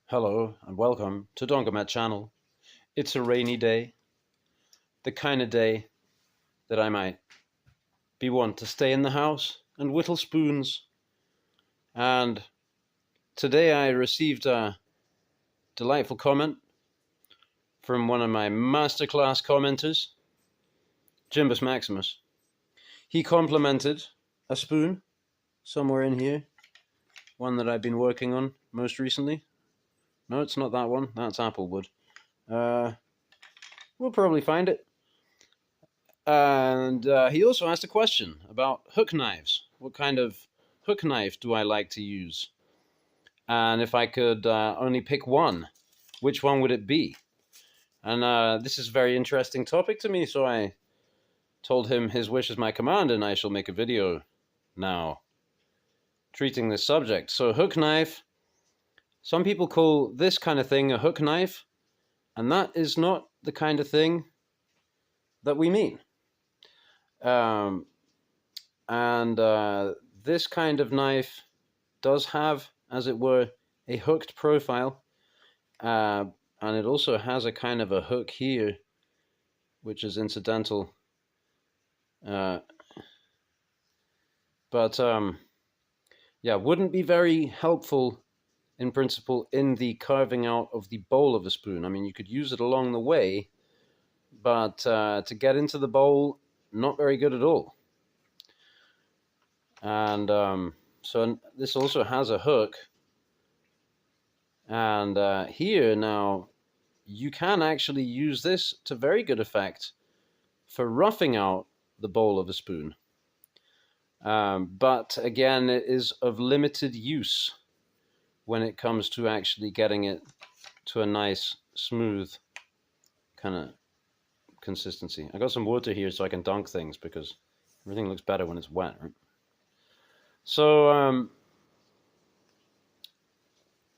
Hello and welcome to Dongamet channel. It's a rainy day, the kind of day that I might be one to stay in the house and whittle spoons. And today I received a delightful comment from one of my masterclass commenters, Jimbus Maximus. He complimented a spoon somewhere in here, one that I've been working on most recently. No, it's not that one, that's Applewood. We'll probably find it. And he also asked a question about hook knives. What kind of hook knife do I like to use? And if I could only pick one, which one would it be? And this is a very interesting topic to me, so I told him his wish is my command, and I shall make a video now treating this subject. So hook knife, some people call this kind of thing a hook knife, and that is not the kind of thing that we mean. This kind of knife does have, as it were, a hooked profile, and it also has a kind of a hook here, which is incidental. Yeah, wouldn't be very helpful in principle in the carving out of the bowl of a spoon. I mean, you could use it along the way, but to get into the bowl, not very good at all. And so this also has a hook. And here now, you can actually use this to very good effect for roughing out the bowl of a spoon. But again, it is of limited use when it comes to actually getting it to a nice, smooth kind of consistency. I got some water here so I can dunk things because everything looks better when it's wet, right? So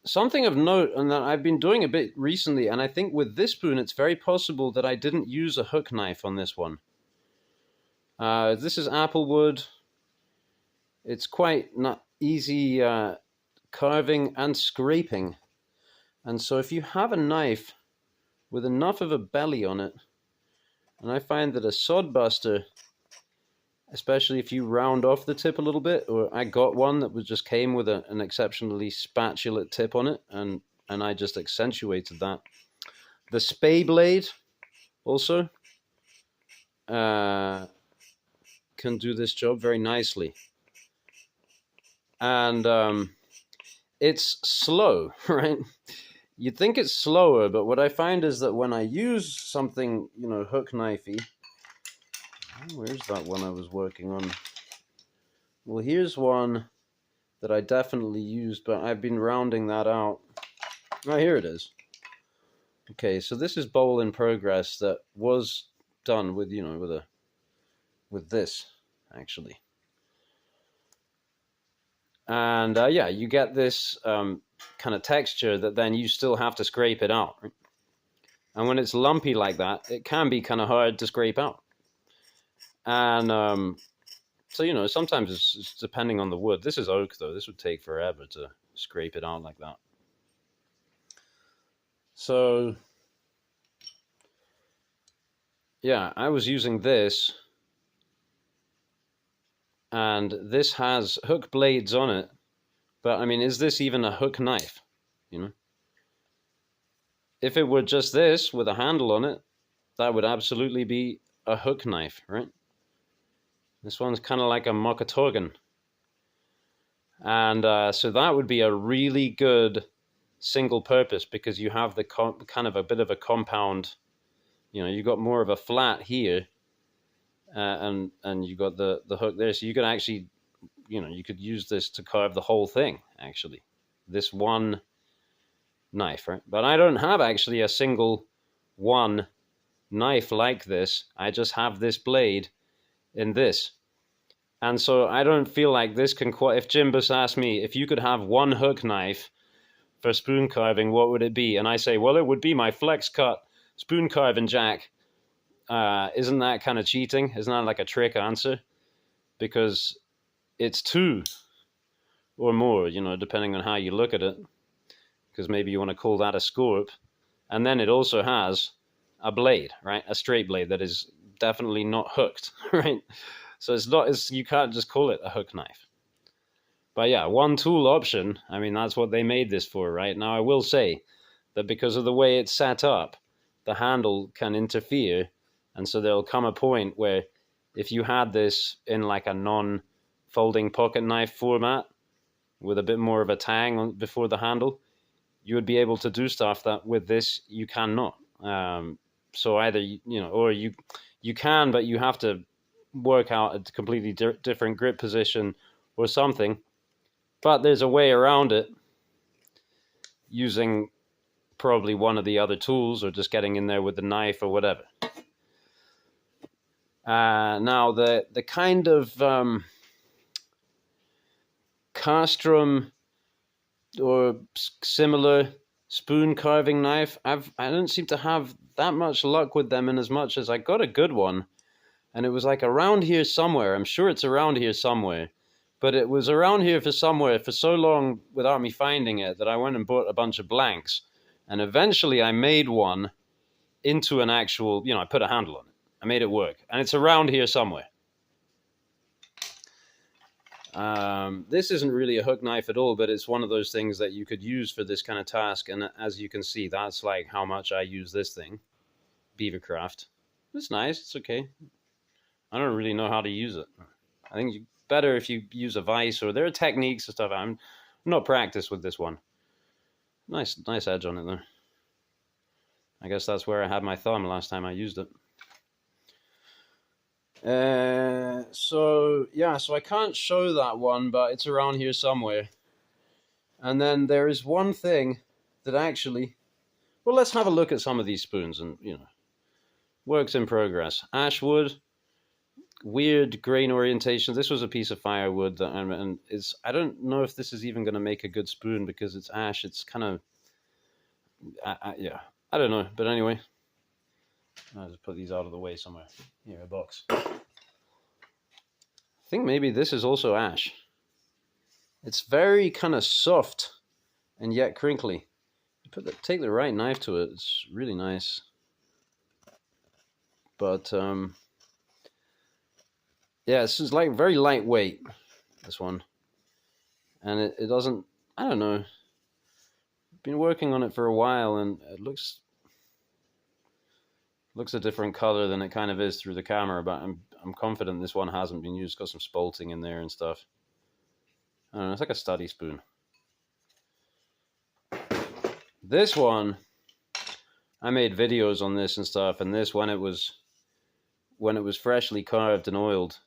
something of note, and that I've been doing a bit recently, and I think with this spoon it's very possible that I didn't use a hook knife on this one. This is Applewood. It's quite not easy carving and scraping, and so if you have a knife with enough of a belly on it, and I find that a sodbuster, especially if you round off the tip a little bit, or I got one that just came with an exceptionally spatulate tip on it, and I just accentuated that. The Spey blade also can do this job very nicely. And it's slow, right? You'd think it's slower, but what I find is that when I use something, hook knifey, where's that one I was working on? Well, here's one that I definitely used, but I've been rounding that out. Oh, here it is. Okay, so this is bowl in progress that was done with, with this, actually. And yeah, you get this kind of texture that then you still have to scrape it out. Right? And when it's lumpy like that, it can be kind of hard to scrape out. And so, sometimes it's depending on the wood. This is oak, though. This would take forever to scrape it out like that. So, yeah, I was using this. And this has hook blades on it. But, I mean, is this even a hook knife? If it were just this with a handle on it, that would absolutely be a hook knife, right? This one's kind of like a Mokatogan. And so that would be a really good single purpose because you have the kind of a bit of a compound, you've got more of a flat here, and you got the hook there. So you could actually, you could use this to carve the whole thing, actually. This one knife, right? But I don't have actually a single one knife like this. I just have this blade in this. And so I don't feel like this can quite... If Jimbus asked me, if you could have one hook knife for spoon carving, what would it be? And I say, well, it would be my flex cut spoon carving jack. Isn't that kind of cheating? Isn't that like a trick answer? Because it's two or more, depending on how you look at it. because maybe you want to call that a scorp. And then it also has a blade, right? A straight blade that is definitely not hooked, right? So you can't just call it a hook knife. But yeah, one tool option, I mean, that's what they made this for, right? Now, I will say that because of the way it's set up, the handle can interfere. And so there'll come a point where if you had this in like a non-folding pocket knife format with a bit more of a tang before the handle, you would be able to do stuff that with this you cannot. So either, or you can, but you have to work out a completely different grip position or something. But there's a way around it using probably one of the other tools or just getting in there with the knife or whatever. Now, the kind of castrum or similar spoon carving knife, I don't seem to have that much luck with them, in as much as I got a good one, and it was like around here somewhere. I'm sure it's around here somewhere, but it was around here for somewhere for so long without me finding it that I went and bought a bunch of blanks, and eventually I made one into an actual, I put a handle on it. I made it work, and it's around here somewhere. This isn't really a hook knife at all, but it's one of those things that you could use for this kind of task. And as you can see, that's like how much I use this thing, Beavercraft. It's nice. It's okay. I don't really know how to use it. I think you better if you use a vise, or there are techniques and stuff. I'm not practiced with this one. Nice edge on it though. I guess that's where I had my thumb last time I used it. So I can't show that one, but it's around here somewhere. And then there is one thing that actually, well, let's have a look at some of these spoons, and works in progress. Ash wood, weird grain orientation. This was a piece of firewood that and I don't know if this is even going to make a good spoon because it's ash. It's kind of, I don't know, but anyway. I'll just put these out of the way somewhere. Here, a box. I think maybe this is also ash. It's very kind of soft and yet crinkly. Take the right knife to it. It's really nice. But yeah, it's just like very lightweight, this one. And it doesn't, I don't know. I've been working on it for a while, and it looks a different color than it kind of is through the camera, but I'm confident this one hasn't been used. It's got some spalting in there and stuff. I don't know, it's like a study spoon. This one, I made videos on this and stuff, and this when it was freshly carved and oiled,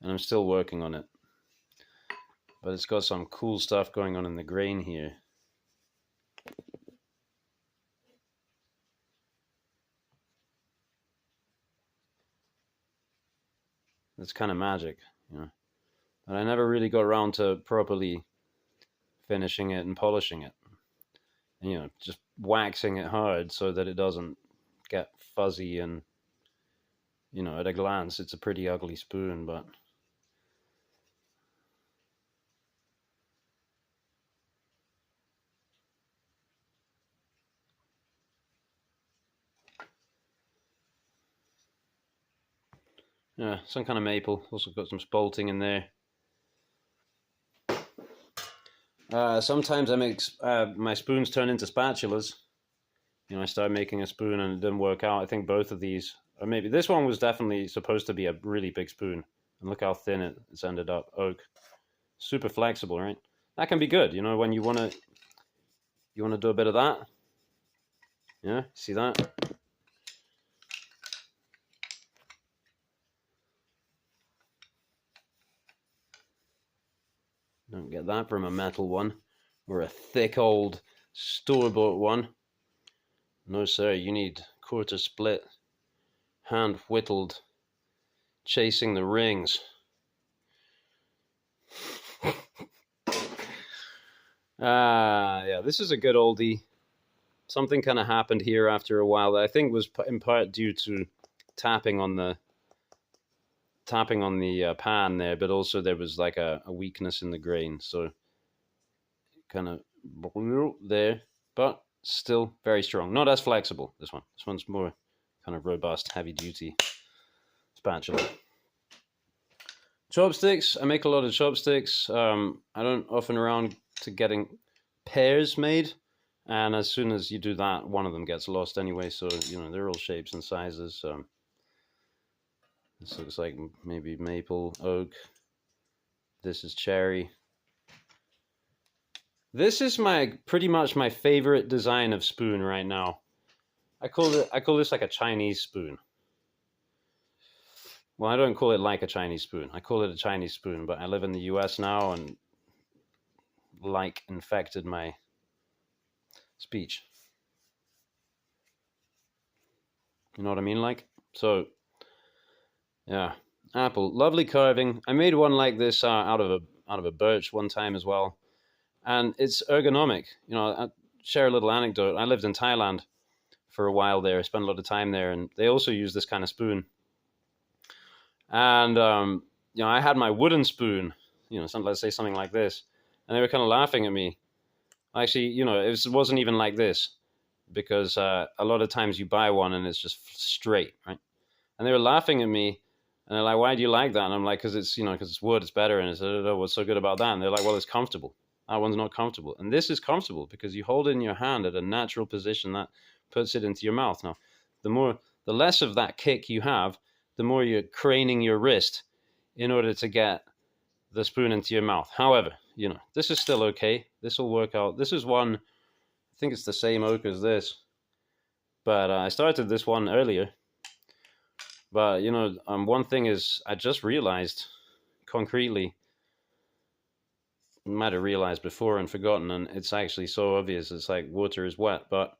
and I'm still working on it. But it's got some cool stuff going on in the grain here. It's kind of magic, But I never really got around to properly finishing it and polishing it. And, just waxing it hard so that it doesn't get fuzzy and, at a glance, it's a pretty ugly spoon, but yeah, some kind of maple. Also got some spalting in there. Sometimes I make my spoons turn into spatulas. I started making a spoon and it didn't work out. I think both of these, or maybe this one was definitely supposed to be a really big spoon. And look how thin it's ended up. Oak. Super flexible, right? That can be good, when you want to do a bit of that. Yeah, see that? Don't get that from a metal one or a thick old store-bought one. No, sir, you need quarter split, hand whittled, chasing the rings. Yeah, this is a good oldie. Something kind of happened here after a while that I think was in part due to tapping on the pan there, but also there was like a weakness in the grain, so kind of there, but still very strong. Not as flexible, this one. This one's more kind of robust, heavy-duty spatula. Chopsticks. I make a lot of chopsticks. I don't often around to getting pairs made. And as soon as you do that, one of them gets lost anyway. So, they're all shapes and sizes. This looks like maybe maple, oak. This is cherry. This is pretty much my favorite design of spoon right now. I call this like a Chinese spoon. Well, I don't call it like a Chinese spoon. I call it a Chinese spoon, but I live in the US now and like infected my speech. You know what I mean? Like, so, yeah. Apple, lovely carving. I made one like this out of a birch one time as well, and it's ergonomic. I share a little anecdote. I lived in Thailand for a while there. I spent a lot of time there, and they also use this kind of spoon. And I had my wooden spoon. Let's say something like this, and they were kind of laughing at me. Actually, it wasn't even like this, because a lot of times you buy one and it's just straight, right? And they were laughing at me, and they're like, "Why do you like that?" And I'm like, "Because it's wood, it's better." And I said, "Oh, what's so good about that?" And they're like, "Well, it's comfortable. That one's not comfortable, and this is comfortable because you hold it in your hand at a natural position that puts it into your mouth." Now, the less of that kick you have, the more you're craning your wrist in order to get the spoon into your mouth. However, this is still okay. This will work out. This is one, I think it's the same oak as this, but I started this one earlier. But, one thing is, I just realized concretely, I might have realized before and forgotten, and it's actually so obvious, it's like water is wet, but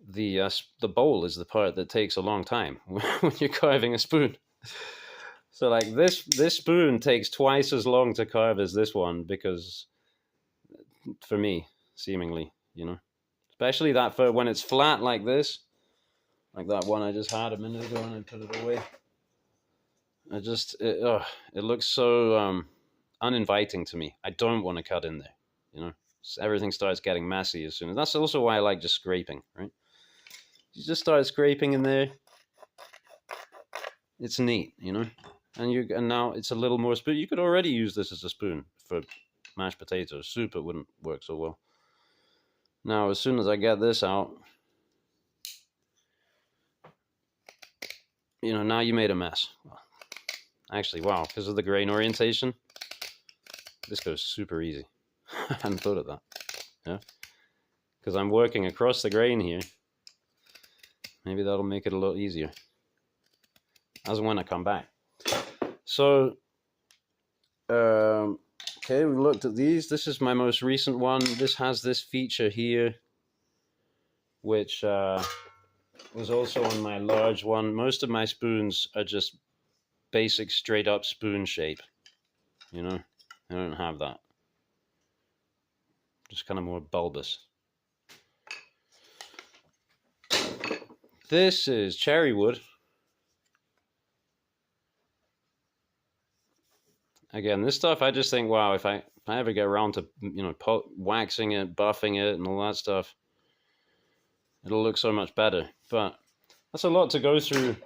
the bowl is the part that takes a long time when you're carving a spoon. So like this spoon takes twice as long to carve as this one, because for me, seemingly, especially that for when it's flat like this, like that one I just had a minute ago and I put it away. It looks so uninviting to me. I don't want to cut in there, So everything starts getting messy as soon as. That's also why I like just scraping, right? You just start scraping in there. It's neat, and now it's a little more spoon. You could already use this as a spoon for mashed potatoes. Soup, it wouldn't work so well. Now, as soon as I get this out, now you made a mess. Actually, wow, because of the grain orientation, this goes super easy. I hadn't thought of that. Yeah, because I'm working across the grain here. Maybe that'll make it a lot easier as and when I come back. So, okay, we looked at these. This is my most recent one. This has this feature here, which was also on my large one. Most of my spoons are just basic straight up spoon shape. I don't have that. Just kind of more bulbous. This is cherry wood. Again, this stuff, I just think, wow, if I ever get around to, waxing it, buffing it, and all that stuff, it'll look so much better. But that's a lot to go through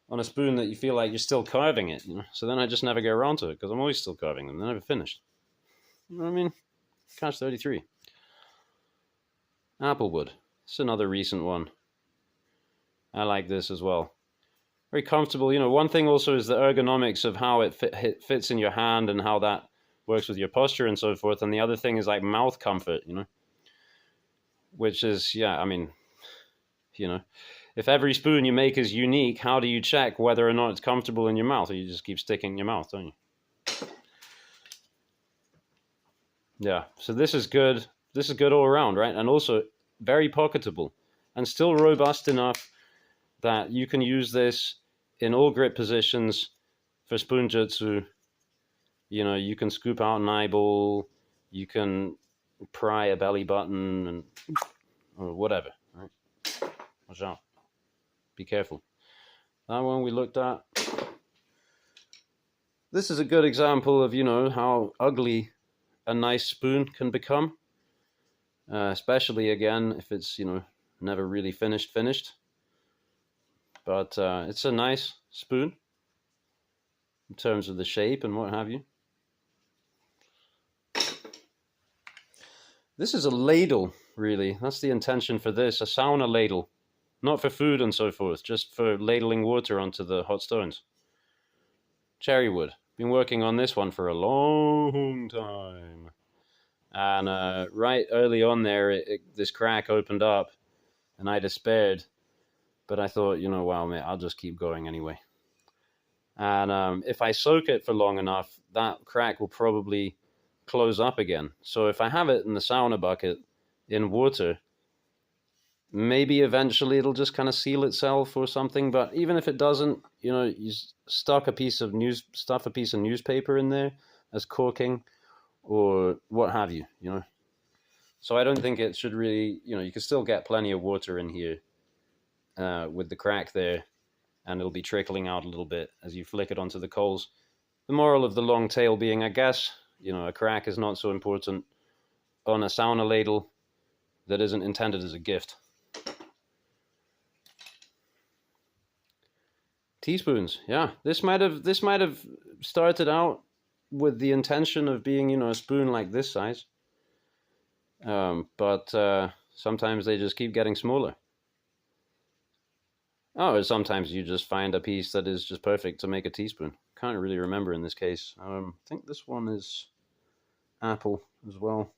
on a spoon that you feel like you're still carving it, So then I just never get around to it, because I'm always still carving them. They're never finished. You know what I mean? Catch 33. Applewood. It's another recent one. I like this as well. Very comfortable. One thing also is the ergonomics of how it fits in your hand and how that works with your posture and so forth. And the other thing is like mouth comfort, which is, yeah, I mean, if every spoon you make is unique, how do you check whether or not it's comfortable in your mouth? Or you just keep sticking in your mouth, don't you? Yeah, so this is good. This is good all around, right? And also very pocketable and still robust enough that you can use this in all grip positions for spoon jutsu. You can scoop out an eyeball, you can pry a belly button, or whatever. Right? Watch out. Be careful. That one we looked at. This is a good example of, how ugly a nice spoon can become. especially again if it's, you know, never really finished. But it's a nice spoon in terms of the shape and what have you. This is a ladle, really. That's the intention for this, a sauna ladle. Not for food and so forth, just for ladling water onto the hot stones. Cherry wood. Been working on this one for a long time. And right early on there, this crack opened up, and I despaired. But I thought, you know, wow, mate, I'll just keep going anyway. And if I soak it for long enough, that crack will probably close up again. So if I have it in the sauna bucket in water, maybe eventually it'll just kind of seal itself or something. But even if it doesn't, you know, you stuff a piece of newspaper in there as corking or what have you, you know. So I don't think it should really, you know, you can still get plenty of water in here with the crack there, and it'll be trickling out a little bit as you flick it onto the coals. The moral of the long tail being, I guess, you know, a crack is not so important on a sauna ladle that isn't intended as a gift. Teaspoons, yeah. This might have started out with the intention of being, you know, a spoon like this size. But sometimes they just keep getting smaller. Oh, sometimes you just find a piece that is just perfect to make a teaspoon. Can't really remember in this case. I think this one is apple as well.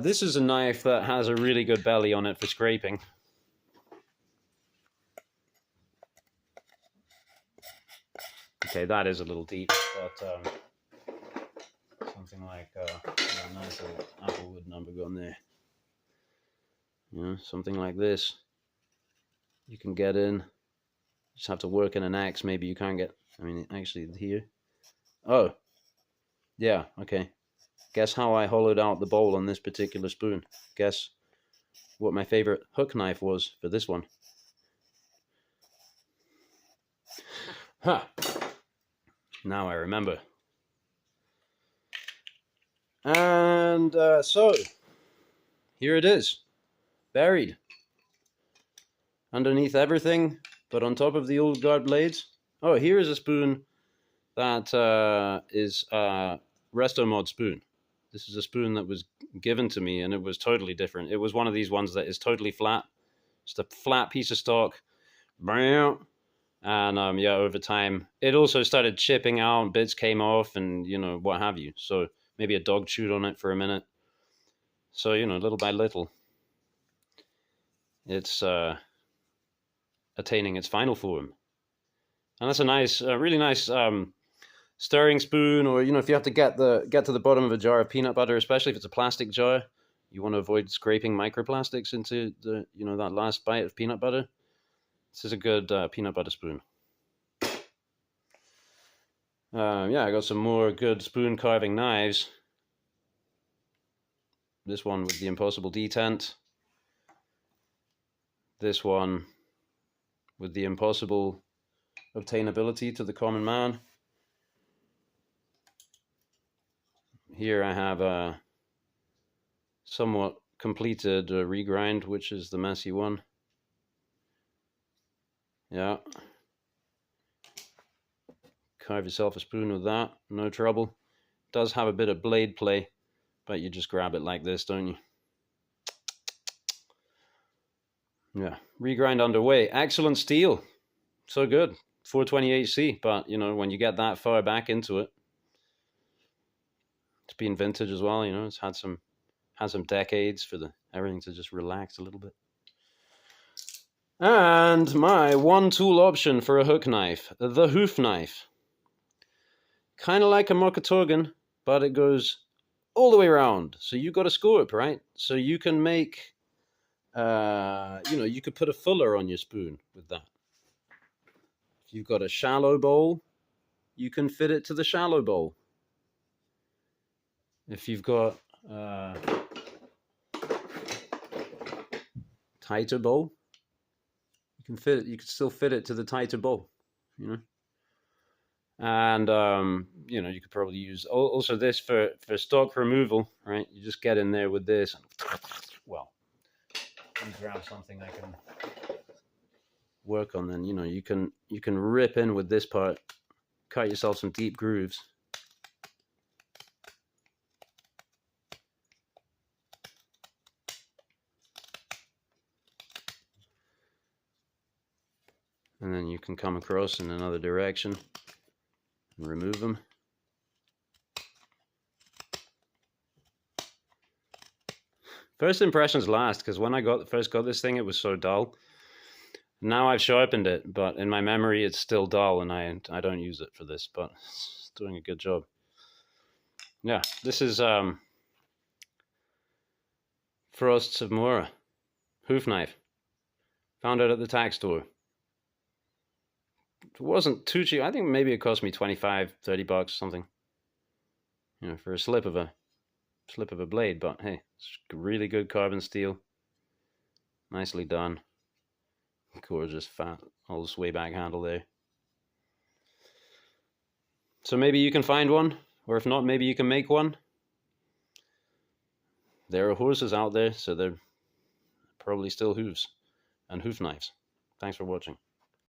This is a knife that has a really good belly on it for scraping. Okay, that is a little deep, but something like a nice little applewood number gone there. You know, something like this. You can get in. You just have to work in an axe. Maybe you can't get. I mean, actually, here. Oh, yeah. Okay. Guess how I hollowed out the bowl on this particular spoon. Guess what my favorite hook knife was for this one. Ha! Now I remember. And so, here it is. Buried. Underneath everything, but on top of the old guard blades. Oh, here is a spoon that is a Resto Mod spoon. This is a spoon that was given to me, and it was totally different. It was one of these ones that is totally flat. Just a flat piece of stock. And yeah, over time, it also started chipping out. Bits came off, and you know what have you. So maybe a dog chewed on it for a minute. So you know, little by little, it's attaining its final form. And that's a nice, really nice stirring spoon, or you know, if you have to get to the bottom of a jar of peanut butter, especially if it's a plastic jar, you want to avoid scraping microplastics into the, you know, that last bite of peanut butter. This is a good peanut butter spoon. Yeah, I got some more good spoon carving knives. This one with the Impossible Detent. This one with the impossible obtainability to the common man. Here I have a somewhat completed regrind, which is the messy one. Yeah. Carve yourself a spoon with that, no trouble. It does have a bit of blade play, but you just grab it like this, don't you? Yeah. Regrind underway. Excellent steel. So good. 420HC, but you know, when you get that far back into it, it's been vintage as well, you know, it's had some decades for everything to just relax a little bit. And my one tool option for a hook knife, the hoof knife. Kind of like a Mokatorgan, but it goes all the way around. So you got a scoop, right? So you can make, you know, you could put a fuller on your spoon with that. If you've got a shallow bowl, you can fit it to the shallow bowl. If you've got tighter bowl, You can still fit it to the tighter bow, you know. And you know, you could probably use also this for stock removal, right? You just get in there with this. Well, let me grab something I can work on. Then you know, you can rip in with this part, cut yourself some deep grooves. And then you can come across in another direction and remove them. First impressions last, because when I first got this thing, it was so dull. Now I've sharpened it, but in my memory it's still dull, and I don't use it for this, but it's doing a good job. Yeah, this is Frosts of Moria hoof knife. Found it at the tack store. It wasn't too cheap. I think maybe it cost me 25, 30 bucks, something. You know, for a slip of a blade, but hey, it's really good carbon steel. Nicely done. Gorgeous fat old sway back handle there. So maybe you can find one, or if not, maybe you can make one. There are horses out there, so they're probably still hooves and hoof knives. Thanks for watching.